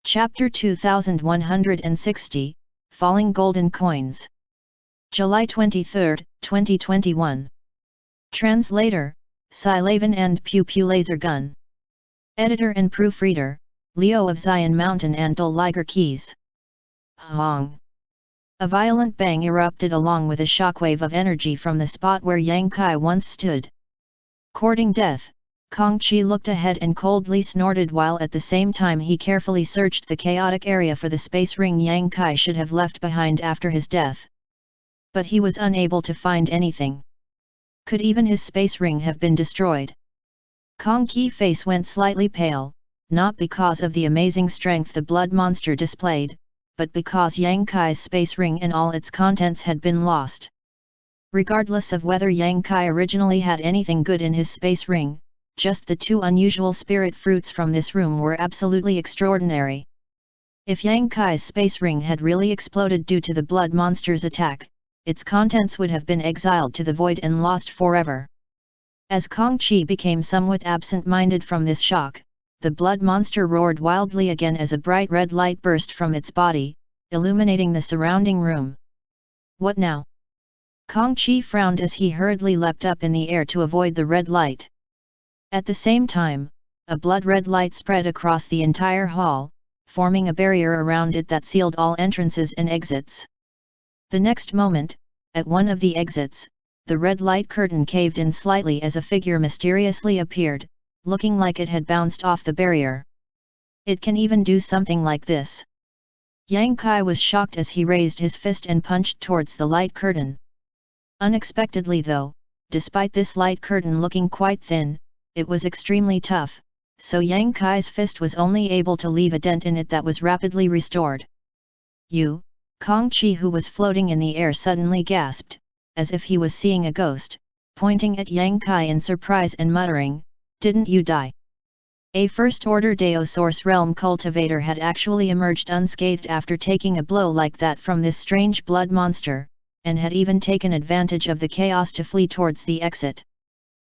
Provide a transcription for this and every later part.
Chapter 2160, Falling Golden Coins. July 23, 2021. Translator, Silavan and Pew Pew Laser Gun. Editor and proofreader, Leo of Zion Mountain and Dol Liger Keys. Hong. A violent bang erupted along with a shockwave of energy from the spot where Yang Kai once stood. Courting death, Kong Qi looked ahead and coldly snorted while at the same time he carefully searched the chaotic area for the space ring Yang Kai should have left behind after his death. But he was unable to find anything. Could even his space ring have been destroyed? Kong Qi's face went slightly pale, not because of the amazing strength the blood monster displayed, but because Yang Kai's space ring and all its contents had been lost. Regardless of whether Yang Kai originally had anything good in his space ring, just the two unusual spirit fruits from this room were absolutely extraordinary. If Yang Kai's space ring had really exploded due to the blood monster's attack, its contents would have been exiled to the void and lost forever. As Kong Qi became somewhat absent-minded from this shock, the blood monster roared wildly again as a bright red light burst from its body, illuminating the surrounding room. What now? Kong Qi frowned as he hurriedly leapt up in the air to avoid the red light. At the same time, a blood-red light spread across the entire hall, forming a barrier around it that sealed all entrances and exits. The next moment, at one of the exits, the red light curtain caved in slightly as a figure mysteriously appeared, looking like it had bounced off the barrier. It can even do something like this. Yang Kai was shocked as he raised his fist and punched towards the light curtain. Unexpectedly though, despite this light curtain looking quite thin, it was extremely tough, so Yang Kai's fist was only able to leave a dent in it that was rapidly restored. You, Kong Qi, who was floating in the air, suddenly gasped, as if he was seeing a ghost, pointing at Yang Kai in surprise and muttering, "Didn't you die?" A first-order Dao Source Realm cultivator had actually emerged unscathed after taking a blow like that from this strange blood monster, and had even taken advantage of the chaos to flee towards the exit.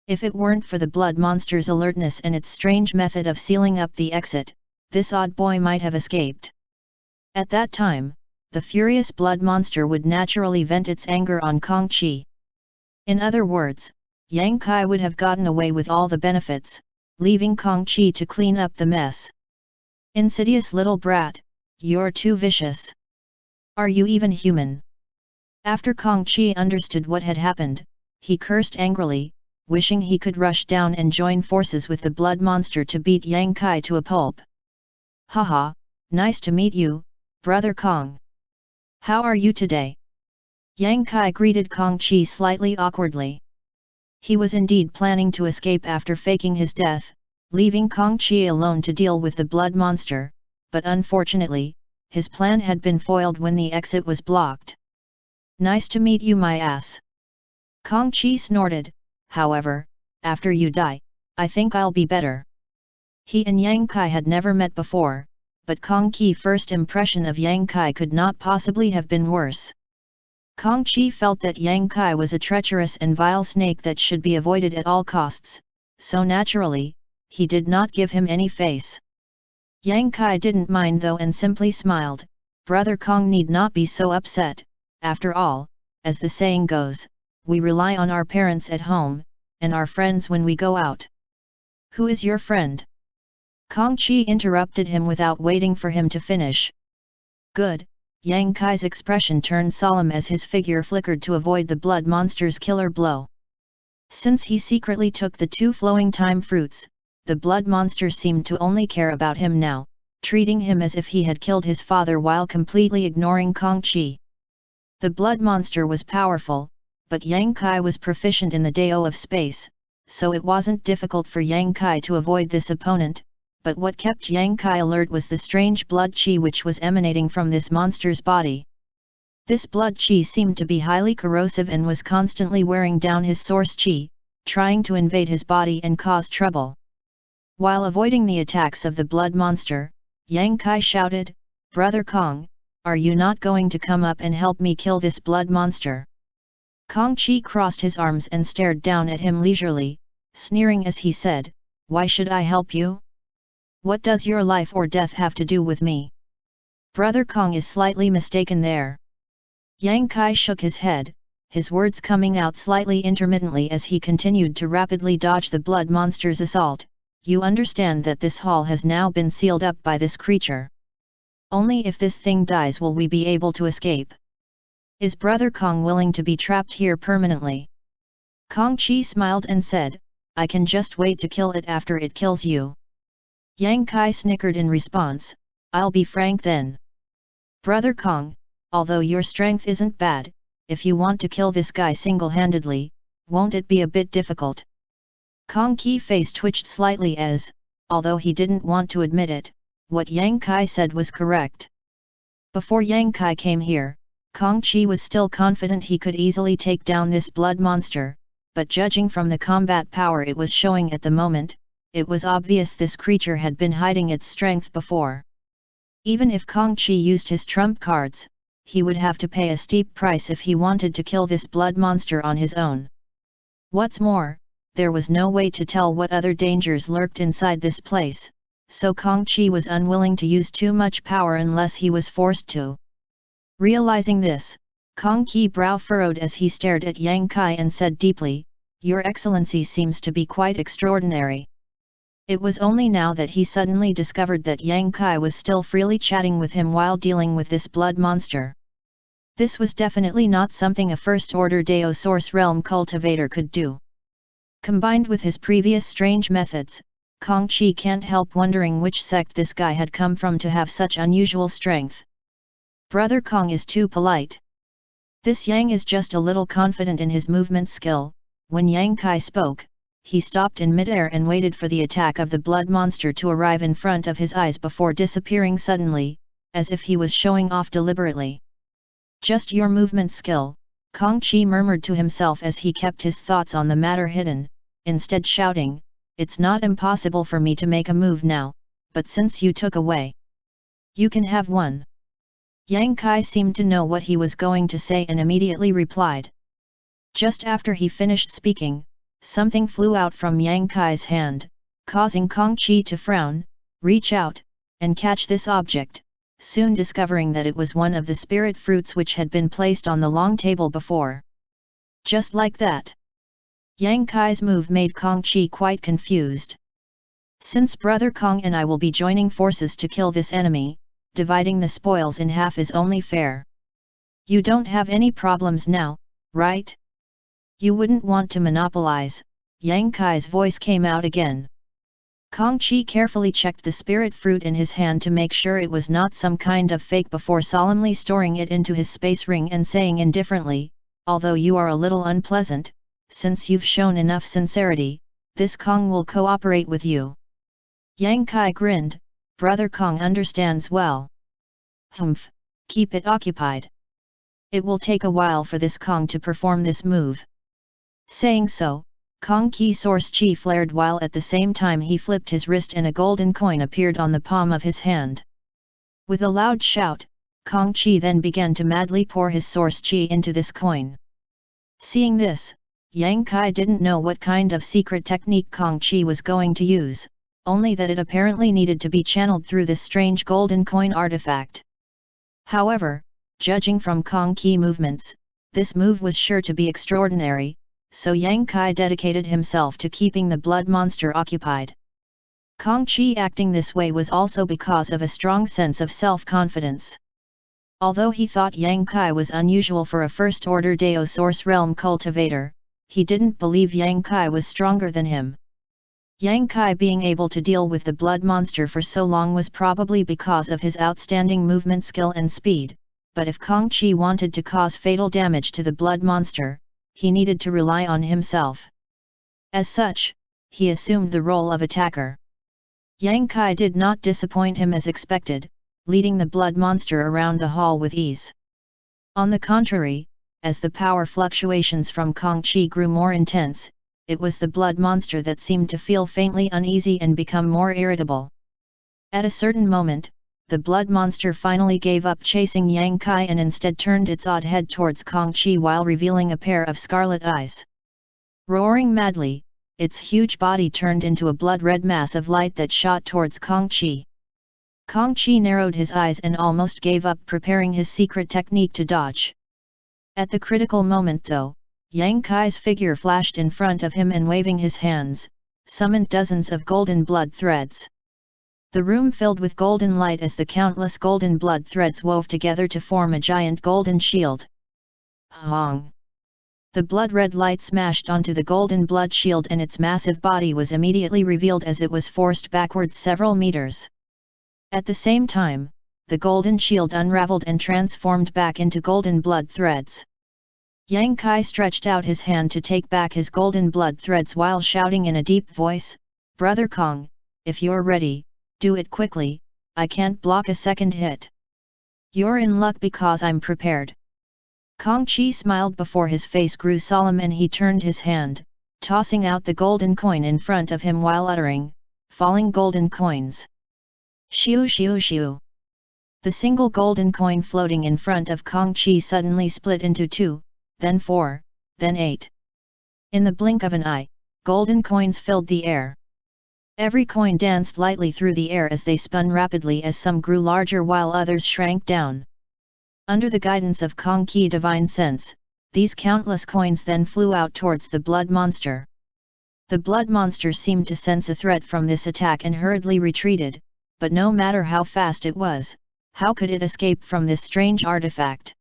If it weren't for the blood monster's alertness and its strange method of sealing up the exit, this odd boy might have escaped. At that time, the furious blood monster would naturally vent its anger on Kong Qi. In other words, Yang Kai would have gotten away with all the benefits, leaving Kong Qi to clean up the mess. Insidious little brat, you're too vicious. Are you even human? After Kong Qi understood what had happened, he cursed angrily, wishing he could rush down and join forces with the blood monster to beat Yang Kai to a pulp. Haha, nice to meet you, brother Kong. How are you today? Yang Kai greeted Kong Qi slightly awkwardly. He was indeed planning to escape after faking his death, leaving Kong Qi alone to deal with the blood monster, but unfortunately, his plan had been foiled when the exit was blocked. Nice to meet you, my ass. Kong Qi snorted. However, after you die, I think I'll be better. He and Yang Kai had never met before, but Kong Qi's first impression of Yang Kai could not possibly have been worse. Kong Qi felt that Yang Kai was a treacherous and vile snake that should be avoided at all costs, so naturally, he did not give him any face. Yang Kai didn't mind though and simply smiled. Brother Kong need not be so upset. After all, as the saying goes, we rely on our parents at home, and our friends when we go out. Who is your friend? Kong Qi interrupted him without waiting for him to finish. Good. Yang Kai's expression turned solemn as his figure flickered to avoid the blood monster's killer blow. Since he secretly took the two flowing time fruits, the blood monster seemed to only care about him now, treating him as if he had killed his father while completely ignoring Kong Qi. The blood monster was powerful, but Yang Kai was proficient in the Dao of space, so it wasn't difficult for Yang Kai to avoid this opponent, but what kept Yang Kai alert was the strange blood qi which was emanating from this monster's body. This blood qi seemed to be highly corrosive and was constantly wearing down his source qi, trying to invade his body and cause trouble. While avoiding the attacks of the blood monster, Yang Kai shouted, "Brother Kong, are you not going to come up and help me kill this blood monster?" Kong Qi crossed his arms and stared down at him leisurely, sneering as he said, "Why should I help you? What does your life or death have to do with me? Brother Kong is slightly mistaken there. Yang Kai shook his head, his words coming out slightly intermittently as he continued to rapidly dodge the blood monster's assault. You understand that this hall has now been sealed up by this creature. Only if this thing dies will we be able to escape. Is Brother Kong willing to be trapped here permanently? Kong Chi smiled and said, I can just wait to kill it after it kills you. Yang Kai snickered in response, I'll be frank then. Brother Kong, although your strength isn't bad, if you want to kill this guy single-handedly, won't it be a bit difficult? Kong Ki's face twitched slightly as, although he didn't want to admit it, what Yang Kai said was correct. Before Yang Kai came here, Kong Chi was still confident he could easily take down this blood monster, but judging from the combat power it was showing at the moment, it was obvious this creature had been hiding its strength before. Even if Kong Chi used his trump cards, he would have to pay a steep price if he wanted to kill this blood monster on his own. What's more, there was no way to tell what other dangers lurked inside this place, so Kong Chi was unwilling to use too much power unless he was forced to. Realizing this, Kong Ki's brow furrowed as he stared at Yang Kai and said deeply, Your Excellency seems to be quite extraordinary. It was only now that he suddenly discovered that Yang Kai was still freely chatting with him while dealing with this blood monster. This was definitely not something a first-order Dao Source Realm cultivator could do. Combined with his previous strange methods, Kong Chi can't help wondering which sect this guy had come from to have such unusual strength. Brother Kong is too polite. This Yang is just a little confident in his movement skill. When Yang Kai spoke, he stopped in midair and waited for the attack of the blood monster to arrive in front of his eyes before disappearing suddenly, as if he was showing off deliberately. Just your movement skill, Kong Chi murmured to himself as he kept his thoughts on the matter hidden, instead shouting, It's not impossible for me to make a move now, but since you took away, you can have one. Yang Kai seemed to know what he was going to say and immediately replied. Just after he finished speaking, something flew out from Yang Kai's hand, causing Kong Chi to frown, reach out, and catch this object, soon discovering that it was one of the spirit fruits which had been placed on the long table before. Just like that. Yang Kai's move made Kong Chi quite confused. Since Brother Kong and I will be joining forces to kill this enemy, dividing the spoils in half is only fair. You don't have any problems now, right? You wouldn't want to monopolize. Yang Kai's voice came out again. Kong Chi carefully checked the spirit fruit in his hand to make sure it was not some kind of fake before solemnly storing it into his space ring and saying indifferently, although you are a little unpleasant, since you've shown enough sincerity, this Kong will cooperate with you. Yang Kai grinned, Brother Kong understands well. Humph, keep it occupied. It will take a while for this Kong to perform this move. Saying so, Kong Ki's source chi flared while at the same time he flipped his wrist and a golden coin appeared on the palm of his hand. With a loud shout, Kong Chi then began to madly pour his source chi into this coin. Seeing this, Yang Kai didn't know what kind of secret technique Kong Chi was going to use, only that it apparently needed to be channeled through this strange golden coin artifact. However, judging from Kong Ki's movements, this move was sure to be extraordinary, so Yang Kai dedicated himself to keeping the blood monster occupied. Kong Chi acting this way was also because of a strong sense of self-confidence. Although he thought Yang Kai was unusual for a first-order Dao Source Realm cultivator, he didn't believe Yang Kai was stronger than him. Yang Kai being able to deal with the blood monster for so long was probably because of his outstanding movement skill and speed, but if Kong Chi wanted to cause fatal damage to the blood monster, he needed to rely on himself. As such, he assumed the role of attacker. Yang Kai did not disappoint him as expected, leading the blood monster around the hall with ease. On the contrary, as the power fluctuations from Kong Chi grew more intense, it was the blood monster that seemed to feel faintly uneasy and become more irritable. At a certain moment, the blood monster finally gave up chasing Yang Kai and instead turned its odd head towards Kong Chi while revealing a pair of scarlet eyes. Roaring madly, its huge body turned into a blood-red mass of light that shot towards Kang Chi. Kang Chi narrowed his eyes and almost gave up preparing his secret technique to dodge. At the critical moment though, Yang Kai's figure flashed in front of him and waving his hands, summoned dozens of golden blood threads. The room filled with golden light as the countless golden blood threads wove together to form a giant golden shield. Hong! The blood-red light smashed onto the golden blood shield and its massive body was immediately revealed as it was forced backwards several meters. At the same time, the golden shield unraveled and transformed back into golden blood threads. Yang Kai stretched out his hand to take back his golden blood threads while shouting in a deep voice, "Brother Kong, if you're ready, do it quickly, I can't block a second hit. You're in luck because I'm prepared." Kang Chi smiled before his face grew solemn and he turned his hand, tossing out the golden coin in front of him while uttering, falling golden coins. Shiu shiu shiu. The single golden coin floating in front of Kang Chi suddenly split into 2, then 4, then 8. In the blink of an eye, golden coins filled the air. Every coin danced lightly through the air as they spun rapidly as some grew larger while others shrank down. Under the guidance of Kang Chi divine sense, these countless coins then flew out towards the blood monster. The blood monster seemed to sense a threat from this attack and hurriedly retreated, but no matter how fast it was, how could it escape from this strange artifact?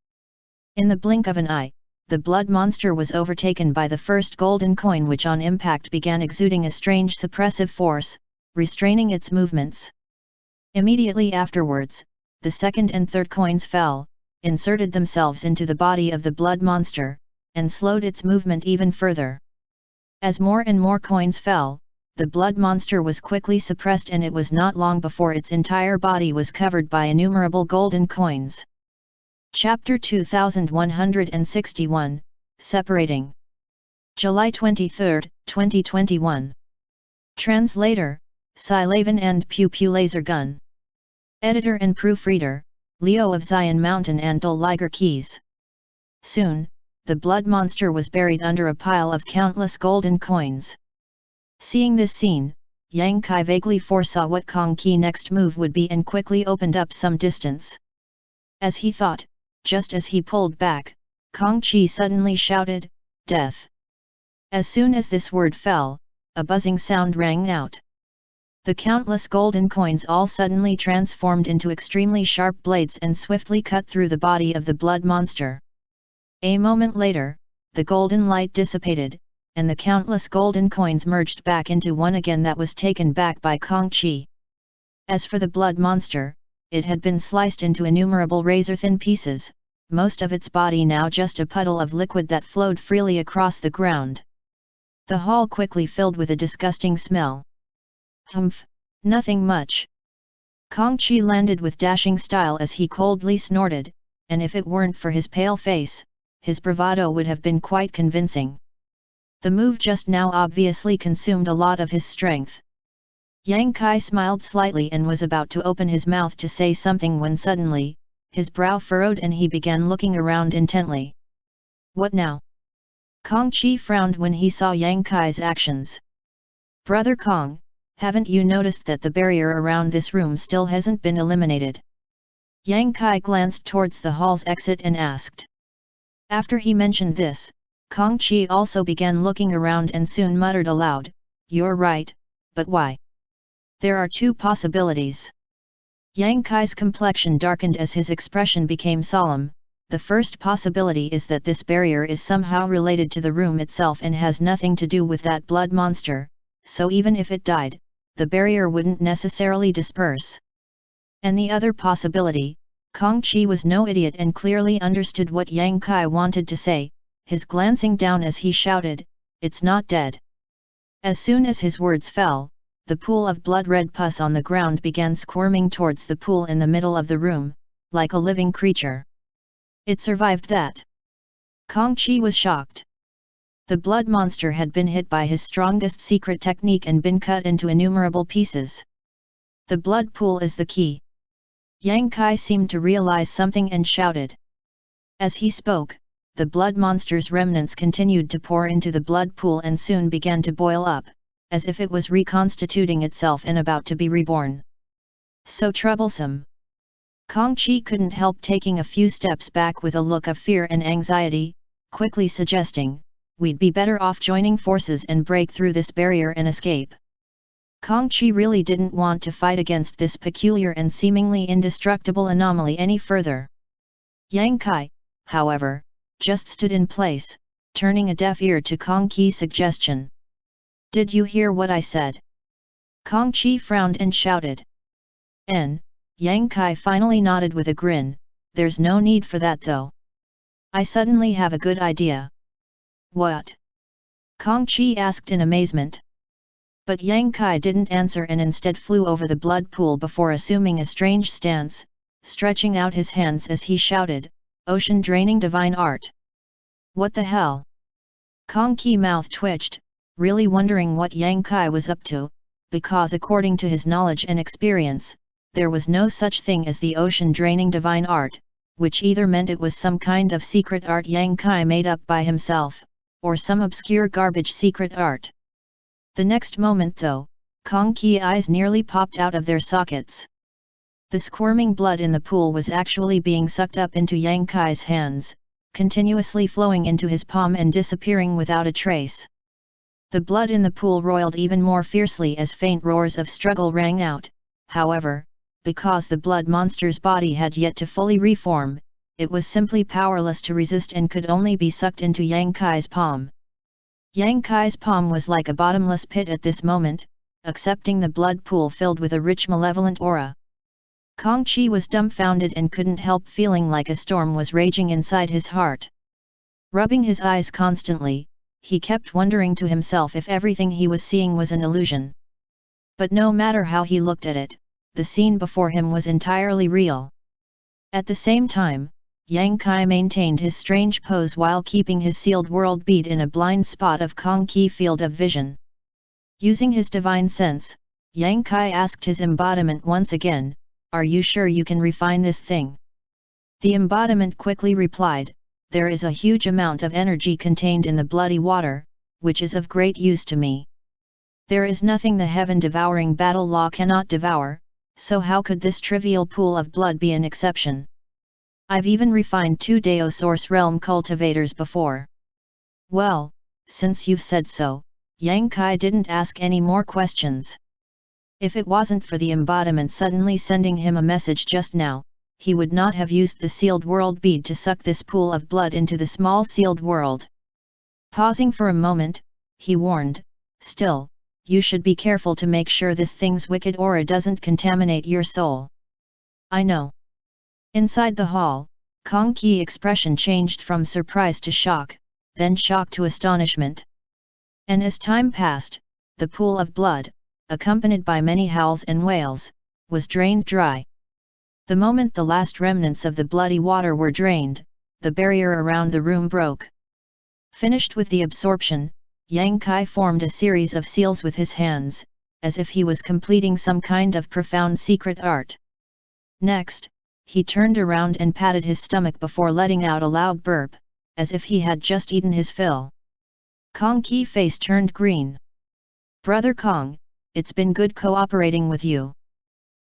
In the blink of an eye, the blood monster was overtaken by the first golden coin which on impact began exuding a strange suppressive force, restraining its movements. Immediately afterwards, the second and third coins fell, inserted themselves into the body of the blood monster, and slowed its movement even further. As more and more coins fell, the blood monster was quickly suppressed and it was not long before its entire body was covered by innumerable golden coins. Chapter 2161, Separating. July 23, 2021. Translator, Silavan and Pew Pew Laser Gun. Editor and proofreader, Leo of Zion Mountain and Dol Liger Keys. Soon, the blood monster was buried under a pile of countless golden coins. Seeing this scene, Yang Kai vaguely foresaw what Kang Chi's next move would be and quickly opened up some distance. As he thought, just as he pulled back, Kang Chi suddenly shouted, "Death!" As soon as this word fell, a buzzing sound rang out. The countless golden coins all suddenly transformed into extremely sharp blades and swiftly cut through the body of the blood monster. A moment later, the golden light dissipated, and the countless golden coins merged back into one again that was taken back by Kang Chi. As for the blood monster, it had been sliced into innumerable razor-thin pieces, most of its body now just a puddle of liquid that flowed freely across the ground. The hall quickly filled with a disgusting smell. "Humph, nothing much." Kang Chi landed with dashing style as he coldly snorted, and if it weren't for his pale face, his bravado would have been quite convincing. The move just now obviously consumed a lot of his strength. Yang Kai smiled slightly and was about to open his mouth to say something when suddenly, his brow furrowed and he began looking around intently. "What now?" Kang Chi frowned when he saw Yang Kai's actions. "Brother Kong, haven't you noticed that the barrier around this room still hasn't been eliminated?" Yang Kai glanced towards the hall's exit and asked. After he mentioned this, Kang Chi also began looking around and soon muttered aloud, "You're right, but why?" "There are two possibilities." Yang Kai's complexion darkened as his expression became solemn. "The first possibility is that this barrier is somehow related to the room itself and has nothing to do with that blood monster, so even if it died, the barrier wouldn't necessarily disperse. And the other possibility, Kang Chi was no idiot and clearly understood what Yang Kai wanted to say, his glancing down as he shouted, "It's not dead." As soon as his words fell, the pool of blood-red pus on the ground began squirming towards the pool in the middle of the room, like a living creature. It survived that. Kang Chi was shocked. The blood monster had been hit by his strongest secret technique and been cut into innumerable pieces. The blood pool is the key. Yang Kai seemed to realize something and shouted. As he spoke, the blood monster's remnants continued to pour into the blood pool and soon began to boil up, as if it was reconstituting itself and about to be reborn. So troublesome. Kang Chi couldn't help taking a few steps back with a look of fear and anxiety, quickly suggesting, "We'd be better off joining forces and break through this barrier and escape." Kang Chi really didn't want to fight against this peculiar and seemingly indestructible anomaly any further. Yang Kai, however, just stood in place, turning a deaf ear to Kang Chi's suggestion. "Did you hear what I said?" Kang Chi frowned and shouted. Yang Kai finally nodded with a grin, "There's no need for that though. I suddenly have a good idea." "What?" Kang Chi asked in amazement. But Yang Kai didn't answer and instead flew over the blood pool before assuming a strange stance, stretching out his hands as he shouted, "Ocean draining divine art!" "What the hell?" Kang Chi's mouth twitched, really wondering what Yang Kai was up to, because according to his knowledge and experience, there was no such thing as the ocean draining divine art, which either meant it was some kind of secret art Yang Kai made up by himself, or some obscure garbage secret art. The next moment though, Kang Chi's eyes nearly popped out of their sockets. The squirming blood in the pool was actually being sucked up into Yang Kai's hands, continuously flowing into his palm and disappearing without a trace. The blood in the pool roiled even more fiercely as faint roars of struggle rang out, however, because the blood monster's body had yet to fully reform, it was simply powerless to resist and could only be sucked into Yang Kai's palm. Yang Kai's palm was like a bottomless pit at this moment, accepting the blood pool filled with a rich malevolent aura. Kang Chi was dumbfounded and couldn't help feeling like a storm was raging inside his heart. Rubbing his eyes constantly, he kept wondering to himself if everything he was seeing was an illusion. But no matter how he looked at it, the scene before him was entirely real. At the same time, Yang Kai maintained his strange pose while keeping his sealed world bead in a blind spot of Kang Chi's field of vision. Using his divine sense, Yang Kai asked his embodiment once again, "Are you sure you can refine this thing?" The embodiment quickly replied, "There is a huge amount of energy contained in the bloody water, which is of great use to me. There is nothing the heaven-devouring battle law cannot devour, so how could this trivial pool of blood be an exception? I've even refined 2 Dao Source Realm cultivators before." "Well, since you've said so," Yang Kai didn't ask any more questions. If it wasn't for the embodiment suddenly sending him a message just now, he would not have used the sealed world bead to suck this pool of blood into the small sealed world. Pausing for a moment, he warned, "Still, you should be careful to make sure this thing's wicked aura doesn't contaminate your soul." "I know." Inside the hall, Kang Chi's expression changed from surprise to shock, then shock to astonishment. And as time passed, the pool of blood, accompanied by many howls and wails, was drained dry. The moment the last remnants of the bloody water were drained, the barrier around the room broke. Finished with the absorption, Yang Kai formed a series of seals with his hands, as if he was completing some kind of profound secret art. Next, he turned around and patted his stomach before letting out a loud burp, as if he had just eaten his fill. Kang Chi's face turned green. "Brother Kang, it's been good cooperating with you.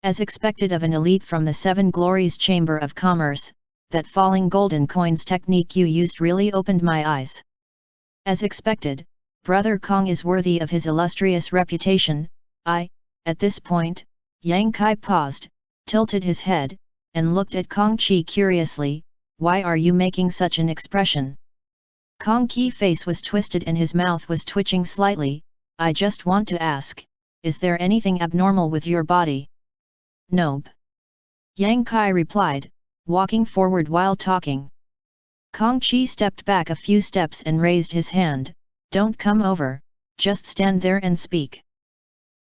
As expected of an elite from the Seven Glories Chamber of Commerce, that falling golden coins technique you used really opened my eyes. As expected, Brother Kang is worthy of his illustrious reputation." At this point, Yang Kai paused, tilted his head, and looked at Kang Chi curiously, "Why are you making such an expression?" Kang Chi's face was twisted and his mouth was twitching slightly. "I just want to ask, is there anything abnormal with your body?" "Nope." Yang Kai replied, walking forward while talking. Kang Chi stepped back a few steps and raised his hand, "Don't come over, just stand there and speak."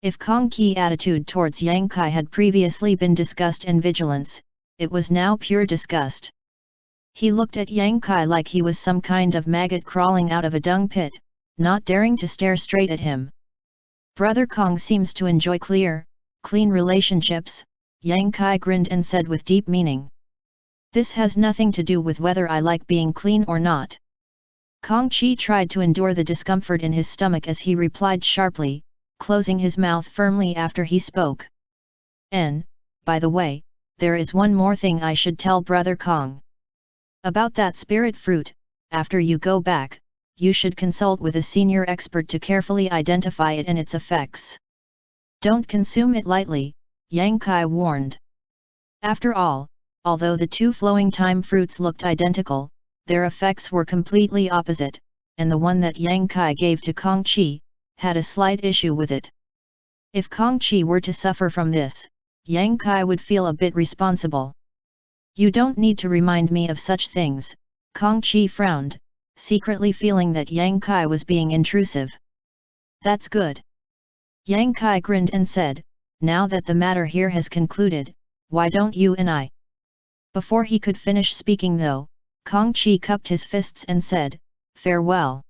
If Kang Chi's attitude towards Yang Kai had previously been disgust and vigilance, it was now pure disgust. He looked at Yang Kai like he was some kind of maggot crawling out of a dung pit, not daring to stare straight at him. "Brother Kang seems to enjoy clean relationships," Yang Kai grinned and said with deep meaning. This has nothing to do with whether I like being clean or not. Kang Chi tried to endure the discomfort in his stomach as he replied sharply, closing his mouth firmly after he spoke. By the way, there is one more thing I should tell Brother Kong. About that spirit fruit, after you go back, you should consult with a senior expert to carefully identify it and its effects. Don't consume it lightly, Yang Kai warned. After all, although the two flowing time fruits looked identical, their effects were completely opposite, and the one that Yang Kai gave to Kang Chi had a slight issue with it. If Kang Chi were to suffer from this, Yang Kai would feel a bit responsible. You don't need to remind me of such things, Kang Chi frowned, secretly feeling that Yang Kai was being intrusive. That's good. Yang Kai grinned and said, now that the matter here has concluded, why don't you and I? Before he could finish speaking though, Kang Chi cupped his fists and said, farewell.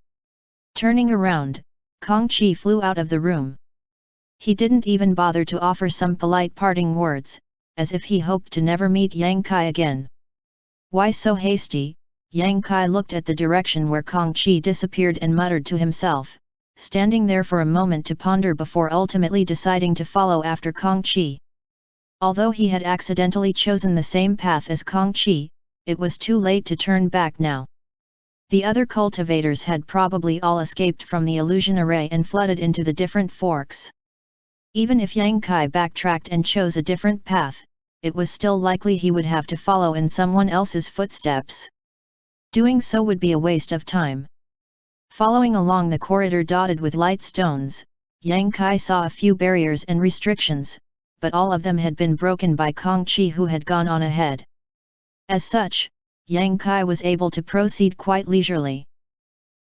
Turning around, Kang Chi flew out of the room. He didn't even bother to offer some polite parting words, as if he hoped to never meet Yang Kai again. Why so hasty? Yang Kai looked at the direction where Kang Chi disappeared and muttered to himself, standing there for a moment to ponder before ultimately deciding to follow after Kang Chi. Although he had accidentally chosen the same path as Kang Chi, it was too late to turn back now. The other cultivators had probably all escaped from the illusion array and flooded into the different forks. Even if Yang Kai backtracked and chose a different path, it was still likely he would have to follow in someone else's footsteps. Doing so would be a waste of time. Following along the corridor dotted with light stones, Yang Kai saw a few barriers and restrictions, but all of them had been broken by Kang Chi, who had gone on ahead. As such, Yang Kai was able to proceed quite leisurely.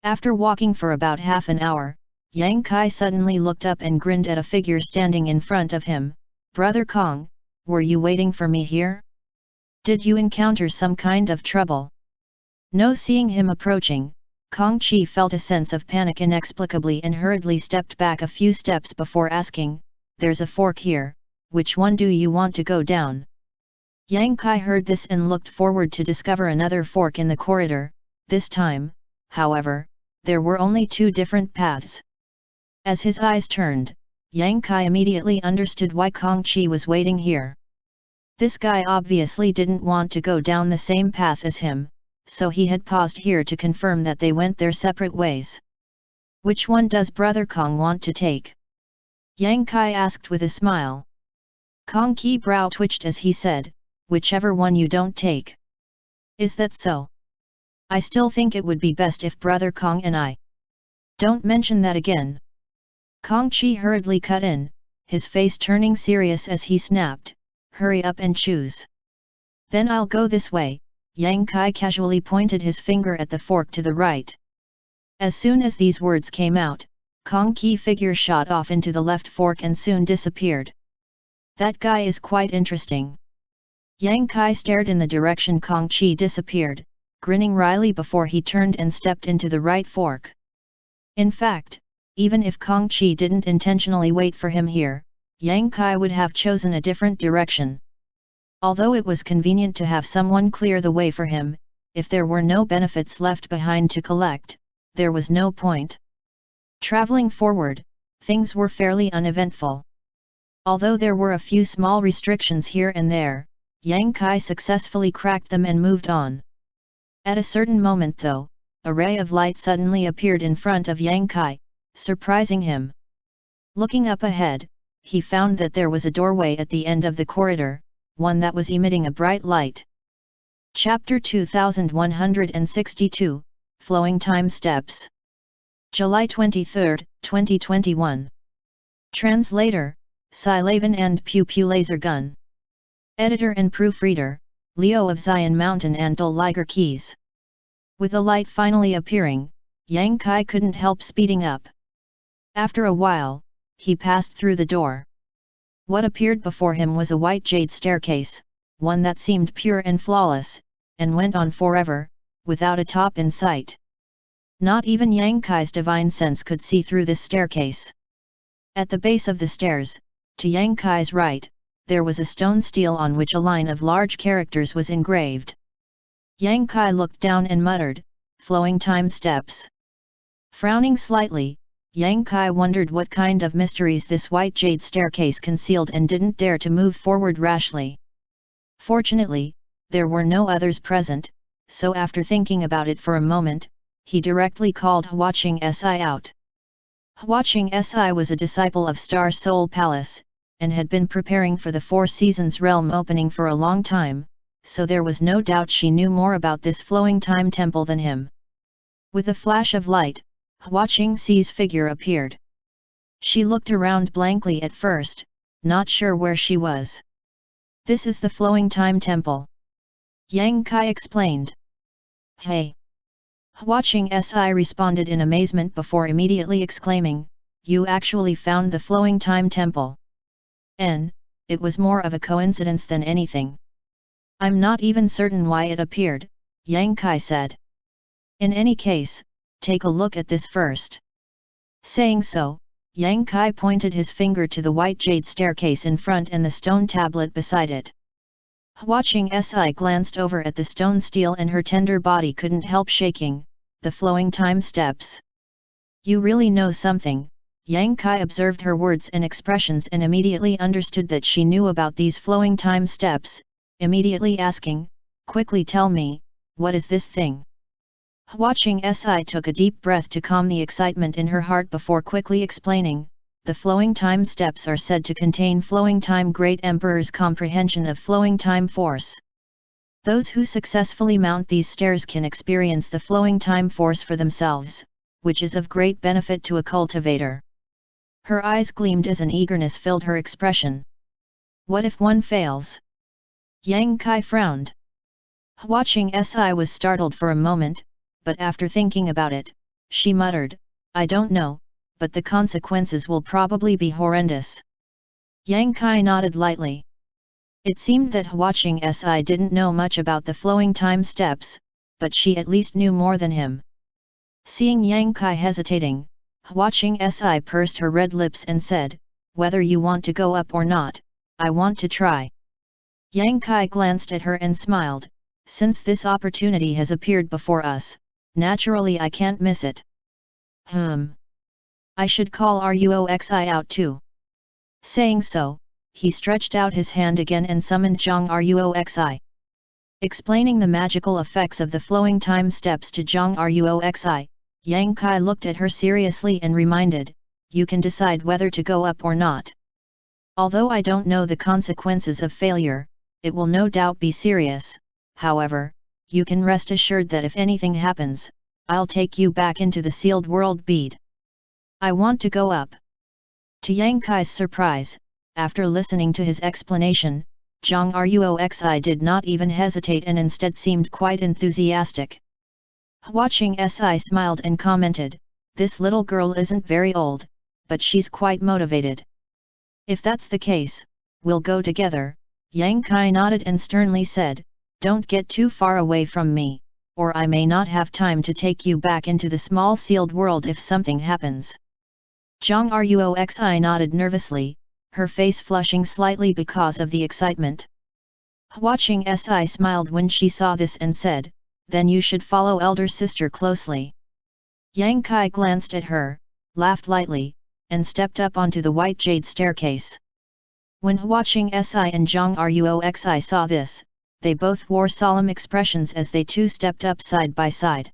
After walking for about half an hour, Yang Kai suddenly looked up and grinned at a figure standing in front of him. Brother Kong, were you waiting for me here? Did you encounter some kind of trouble? No. Seeing him approaching, Kang Chi felt a sense of panic inexplicably and hurriedly stepped back a few steps before asking, there's a fork here, which one do you want to go down? Yang Kai heard this and looked forward to discover another fork in the corridor. This time, however, there were only two different paths. As his eyes turned, Yang Kai immediately understood why Kang Chi was waiting here. This guy obviously didn't want to go down the same path as him, so he had paused here to confirm that they went their separate ways. Which one does Brother Kong want to take? Yang Kai asked with a smile. Kang Chi's brow twitched as he said, whichever one you don't take. Is that so? I still think it would be best if Brother Kong and I. Don't mention that again. Kang Chi hurriedly cut in, his face turning serious as he snapped, hurry up and choose. Then I'll go this way. Yang Kai casually pointed his finger at the fork to the right. As soon as these words came out, Kang Chi's figure shot off into the left fork and soon disappeared. That guy is quite interesting. Yang Kai stared in the direction Kang Chi disappeared, grinning wryly before he turned and stepped into the right fork. In fact, even if Kang Chi didn't intentionally wait for him here, Yang Kai would have chosen a different direction. Although it was convenient to have someone clear the way for him, if there were no benefits left behind to collect, there was no point. Traveling forward, things were fairly uneventful. Although there were a few small restrictions here and there, Yang Kai successfully cracked them and moved on. At a certain moment though, a ray of light suddenly appeared in front of Yang Kai, surprising him. Looking up ahead, he found that there was a doorway at the end of the corridor, one that was emitting a bright light. Chapter 2162, Flowing Time Steps. July 23, 2021. Translator, Silavan and Pew Pew Laser Gun. Editor and proofreader, Leo of Zion Mountain and Dol Liger Keys. With the light finally appearing, Yang Kai couldn't help speeding up. After a while, he passed through the door. What appeared before him was a white jade staircase, one that seemed pure and flawless, and went on forever, without a top in sight. Not even Yang Kai's divine sense could see through this staircase. At the base of the stairs, to Yang Kai's right, there was a stone stele on which a line of large characters was engraved. Yang Kai looked down and muttered, "Flowing time steps." Frowning slightly, Yang Kai wondered what kind of mysteries this white jade staircase concealed and didn't dare to move forward rashly. Fortunately, there were no others present, so after thinking about it for a moment, he directly called Huaqing Si out. Huaqing Si was a disciple of Star Soul Palace, and had been preparing for the Four Seasons realm opening for a long time, so there was no doubt she knew more about this flowing time temple than him. With a flash of light, Huaqing Si's figure appeared. She looked around blankly at first, not sure where she was. "This is the Flowing Time Temple," Yang Kai explained. "Hey!" Huaqing Si responded in amazement before immediately exclaiming, "You actually found the Flowing Time Temple?" It was more of a coincidence than anything. "I'm not even certain why it appeared," Yang Kai said. "In any case, take a look at this first." Saying so, Yang Kai pointed his finger to the white jade staircase in front and the stone tablet beside it. Huaqing Si glanced over at the stone stele and her tender body couldn't help shaking. "The flowing time steps. You really know something." Yang Kai observed her words and expressions and immediately understood that she knew about these flowing time steps, immediately asking, "Quickly tell me, what is this thing?" Huaqing Si took a deep breath to calm the excitement in her heart before quickly explaining, "The flowing time steps are said to contain flowing time Great Emperor's comprehension of flowing time force. Those who successfully mount these stairs can experience the flowing time force for themselves, which is of great benefit to a cultivator." Her eyes gleamed as an eagerness filled her expression. "What if one fails?" Yang Kai frowned. Huaqing Si was startled for a moment, but after thinking about it, she muttered, "I don't know, but the consequences will probably be horrendous." Yang Kai nodded lightly. It seemed that Huaqing Si didn't know much about the flowing time steps, but she at least knew more than him. Seeing Yang Kai hesitating, Huaqing Si pursed her red lips and said, "Whether you want to go up or not, I want to try." Yang Kai glanced at her and smiled, "Since this opportunity has appeared before us, naturally I can't miss it." I should call Ruoxi out too." Saying so, he stretched out his hand again and summoned Zhang Ruoxi. Explaining the magical effects of the flowing time steps to Zhang Ruoxi, Yang Kai looked at her seriously and reminded, "You can decide whether to go up or not. Although I don't know the consequences of failure, it will no doubt be serious. However, you can rest assured that if anything happens, I'll take you back into the sealed world bead." "I want to go up." To Yang Kai's surprise, after listening to his explanation, Zhang Ruoxi did not even hesitate and instead seemed quite enthusiastic. Huaqing Si smiled and commented, "This little girl isn't very old, but she's quite motivated. If that's the case, we'll go together." Yang Kai nodded and sternly said, "Don't get too far away from me, or I may not have time to take you back into the small sealed world if something happens." Zhang Ruoxi nodded nervously, her face flushing slightly because of the excitement. Huaqing Si smiled when she saw this and said, "Then you should follow elder sister closely." Yang Kai glanced at her, laughed lightly, and stepped up onto the white jade staircase. When Huaqing Si and Zhang Ruoxi saw this, they both wore solemn expressions as they too stepped up side by side.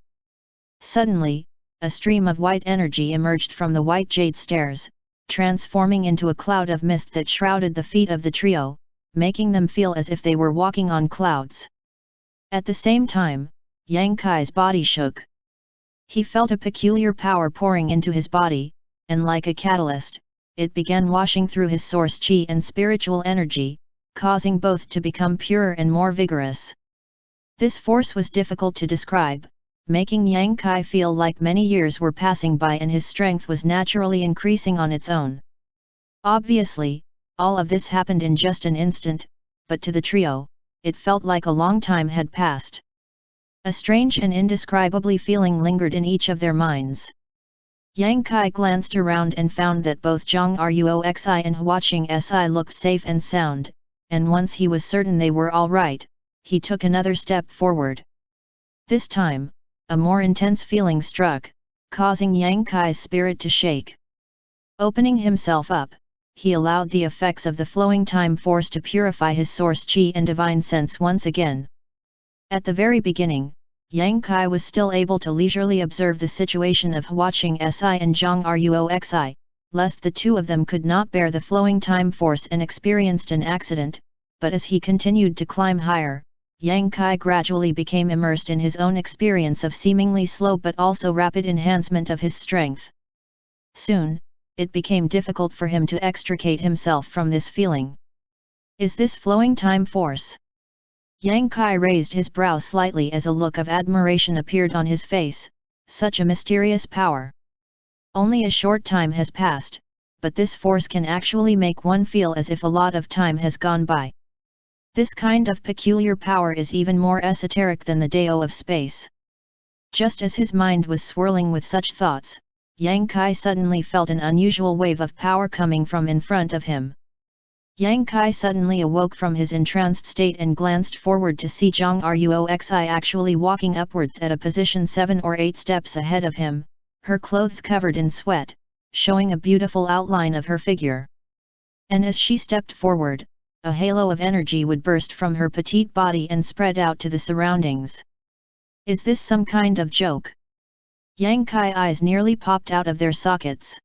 Suddenly, a stream of white energy emerged from the white jade stairs, transforming into a cloud of mist that shrouded the feet of the trio, making them feel as if they were walking on clouds. At the same time, Yang Kai's body shook. He felt a peculiar power pouring into his body, and like a catalyst, it began washing through his source qi and spiritual energy, causing both to become purer and more vigorous. This force was difficult to describe, making Yang Kai feel like many years were passing by and his strength was naturally increasing on its own. Obviously, all of this happened in just an instant, but to the trio, it felt like a long time had passed. A strange and indescribable feeling lingered in each of their minds. Yang Kai glanced around and found that both Zhang Ruoxi and Huaqing Si looked safe and sound, and once he was certain they were all right, he took another step forward. This time, a more intense feeling struck, causing Yang Kai's spirit to shake. Opening himself up, he allowed the effects of the flowing time force to purify his source qi and divine sense once again. At the very beginning, Yang Kai was still able to leisurely observe the situation of Huaqing Si and Zhang Ruoxi, lest the two of them could not bear the flowing time force and experienced an accident, but as he continued to climb higher, Yang Kai gradually became immersed in his own experience of seemingly slow but also rapid enhancement of his strength. Soon, it became difficult for him to extricate himself from this feeling. Is this flowing time force? Yang Kai raised his brow slightly as a look of admiration appeared on his face. Such a mysterious power. Only a short time has passed, but this force can actually make one feel as if a lot of time has gone by. This kind of peculiar power is even more esoteric than the Dao of space. Just as his mind was swirling with such thoughts, Yang Kai suddenly felt an unusual wave of power coming from in front of him. Yang Kai suddenly awoke from his entranced state and glanced forward to see Zhang Ruoxi actually walking upwards at a position 7 or 8 steps ahead of him, her clothes covered in sweat, showing a beautiful outline of her figure. And as she stepped forward, a halo of energy would burst from her petite body and spread out to the surroundings. Is this some kind of joke? Yang Kai's eyes nearly popped out of their sockets.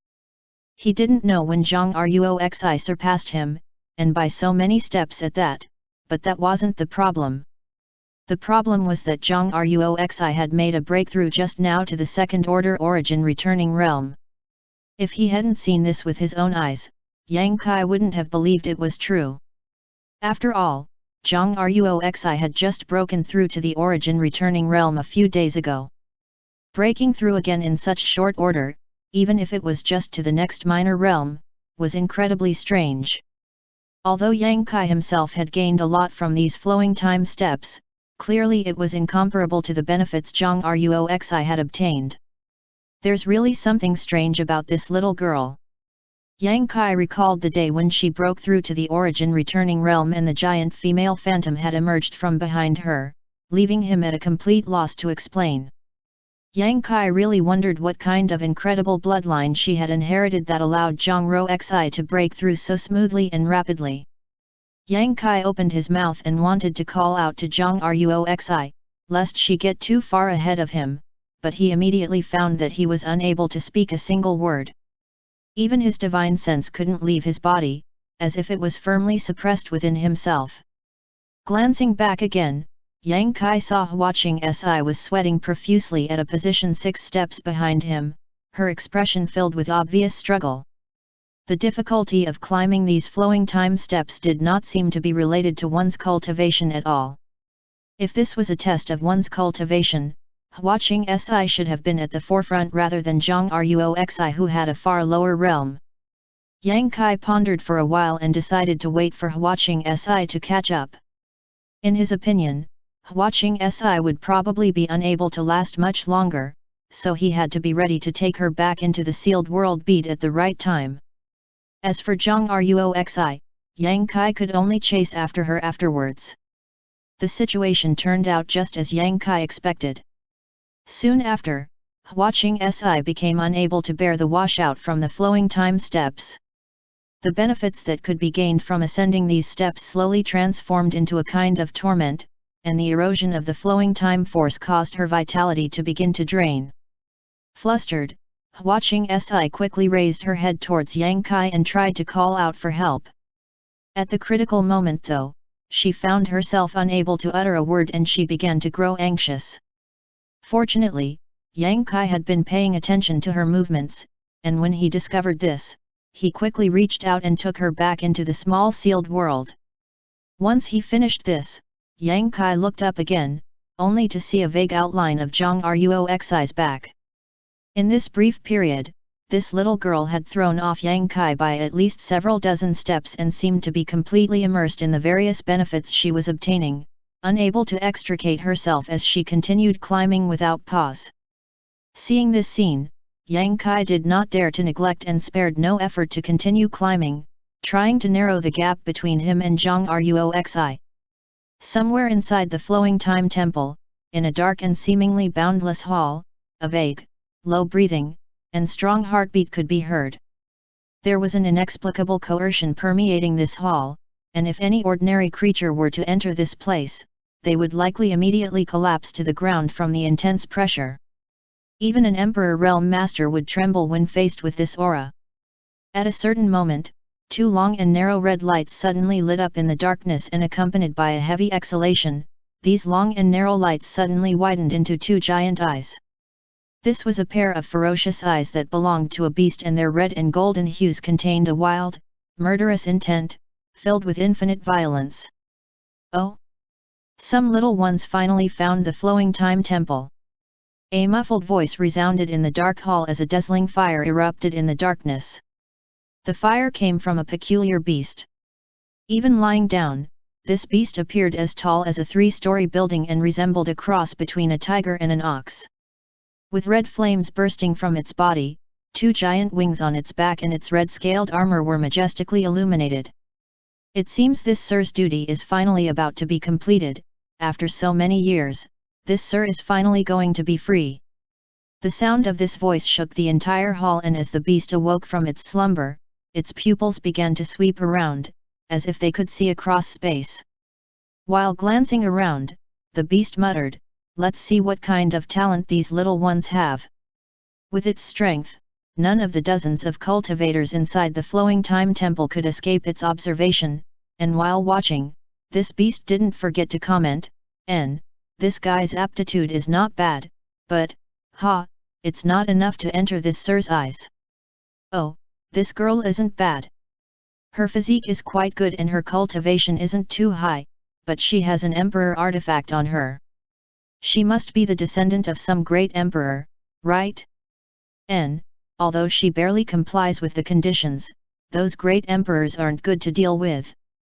He didn't know when Zhang Ruoxi surpassed him, and by so many steps at that, but that wasn't the problem. The problem was that Zhang Ruoxi had made a breakthrough just now to the second-order origin returning realm. If he hadn't seen this with his own eyes, Yang Kai wouldn't have believed it was true. After all, Zhang Ruoxi had just broken through to the origin returning realm a few days ago. Breaking through again in such short order, even if it was just to the next minor realm, was incredibly strange. Although Yang Kai himself had gained a lot from these flowing time steps, clearly it was incomparable to the benefits Zhang Ruoxi had obtained. There's really something strange about this little girl. Yang Kai recalled the day when she broke through to the origin returning realm and the giant female phantom had emerged from behind her, leaving him at a complete loss to explain. Yang Kai really wondered what kind of incredible bloodline she had inherited that allowed Zhang Ruoxi to break through so smoothly and rapidly. Yang Kai opened his mouth and wanted to call out to Zhang Ruoxi, lest she get too far ahead of him, but he immediately found that he was unable to speak a single word. Even his divine sense couldn't leave his body, as if it was firmly suppressed within himself. Glancing back again, Yang Kai saw Huaqing Si was sweating profusely at a position 6 steps behind him, her expression filled with obvious struggle. The difficulty of climbing these flowing time steps did not seem to be related to one's cultivation at all. If this was a test of one's cultivation, Huaqing Si should have been at the forefront rather than Zhang Ruoxi, who had a far lower realm. Yang Kai pondered for a while and decided to wait for Huaqing Si to catch up. In his opinion, Huaqing Si would probably be unable to last much longer, so he had to be ready to take her back into the sealed world beat at the right time. As for Zhang Ruoxi, Yang Kai could only chase after her afterwards. The situation turned out just as Yang Kai expected. Soon after, Huaqing Si became unable to bear the washout from the flowing time steps. The benefits that could be gained from ascending these steps slowly transformed into a kind of torment, and the erosion of the flowing time force caused her vitality to begin to drain. Flustered, Huaqing Si quickly raised her head towards Yang Kai and tried to call out for help. At the critical moment though, she found herself unable to utter a word and she began to grow anxious. Fortunately, Yang Kai had been paying attention to her movements, and when he discovered this, he quickly reached out and took her back into the small sealed world. Once he finished this, Yang Kai looked up again, only to see a vague outline of Zhang Ruoxi's back. In this brief period, this little girl had thrown off Yang Kai by at least several dozen steps and seemed to be completely immersed in the various benefits she was obtaining, unable to extricate herself as she continued climbing without pause. Seeing this scene, Yang Kai did not dare to neglect and spared no effort to continue climbing, trying to narrow the gap between him and Zhang Ruoxi. Somewhere inside the flowing time temple, in a dark and seemingly boundless hall, a vague, low breathing, and strong heartbeat could be heard. There was an inexplicable coercion permeating this hall, and if any ordinary creature were to enter this place, they would likely immediately collapse to the ground from the intense pressure. Even an Emperor Realm Master would tremble when faced with this aura. At a certain moment, two long and narrow red lights suddenly lit up in the darkness, and accompanied by a heavy exhalation, these long and narrow lights suddenly widened into two giant eyes. This was a pair of ferocious eyes that belonged to a beast, and their red and golden hues contained a wild, murderous intent, filled with infinite violence. Oh! Some little ones finally found the Flowing Time Temple. A muffled voice resounded in the dark hall as a dazzling fire erupted in the darkness. The fire came from a peculiar beast. Even lying down, this beast appeared as tall as a 3-story building and resembled a cross between a tiger and an ox. With red flames bursting from its body, 2 giant wings on its back and its red-scaled armor were majestically illuminated. It seems this Sir's duty is finally about to be completed. After so many years, this Sir is finally going to be free. The sound of this voice shook the entire hall, and as the beast awoke from its slumber, its pupils began to sweep around, as if they could see across space. While glancing around, the beast muttered, "Let's see what kind of talent these little ones have." With its strength, none of the dozens of cultivators inside the Flowing Time Temple could escape its observation, and while watching, this beast didn't forget to comment, "This guy's aptitude is not bad, but, it's not enough to enter this Sir's eyes. Oh, this girl isn't bad. Her physique is quite good and her cultivation isn't too high, but she has an emperor artifact on her. She must be the descendant of some great emperor, right? Although she barely complies with the conditions, those great emperors aren't good to deal with.